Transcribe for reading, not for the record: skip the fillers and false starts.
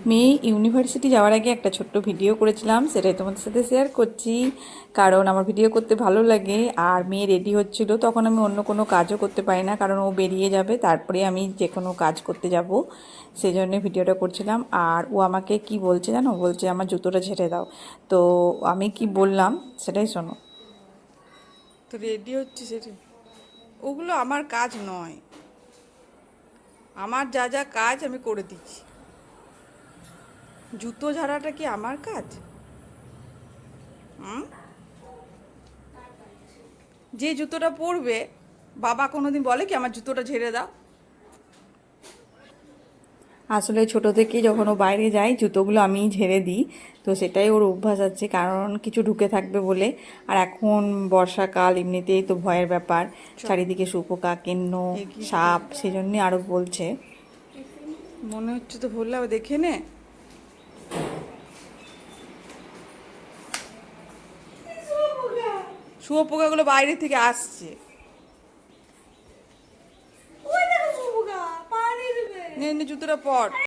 মেয়ে ইউনিভার্সিটি যাওয়ার আগে একটা ছোট্ট ভিডিও করেছিলাম, সেটাই তোমাদের সাথে শেয়ার করছি। কারণ আমার ভিডিও করতে ভালো লাগে। আর মেয়ে রেডি হচ্ছিল, তখন আমি অন্য কোনো কাজও করতে পারি না, কারণ ও বেরিয়ে যাবে, তারপরে আমি যে কোনো কাজ করতে যাব, সেই জন্য ভিডিওটা করছিলাম। আর ও আমাকে কি বলছে জানো, বলছে আমার জুতোটা ঝেড়ে দাও। তো আমি কি বললাম সেটাই শোনো। তো রেডি হচ্ছে সেটা, ওগুলো আমার কাজ নয়। আমার যা যা কাজ আমি করে দিচ্ছি। জুতো ঝাড়াটা কি আমার কাজ? হুম? যে জুতোটা পরবে, বাবা কোনোদিন বলে কি আমার জুতোটা ঝেড়ে দাও? আসলে ছোট থেকেই যখন ও বাইরে যায় জুতোগুলো আমিই ঝেড়ে দিই। তো সেটাই ওর অভ্যাস আছে, কারণ কিছু ঢুকে থাকবে বলে। আর এখন বর্ষাকাল, এমনিতেই তো ভয়ের ব্যাপার, চল চারিদিকে শুঁয়োপোকা, কেন্ন, এগিয়ে তো সাপ, দেখি। সেজন্যই আরও বলছে। মনে হচ্ছে তো ভুললে দেখে নে। শুয়োপোকাগুলো বাইরে থেকে আসছে। নে নে জুতোটা পর।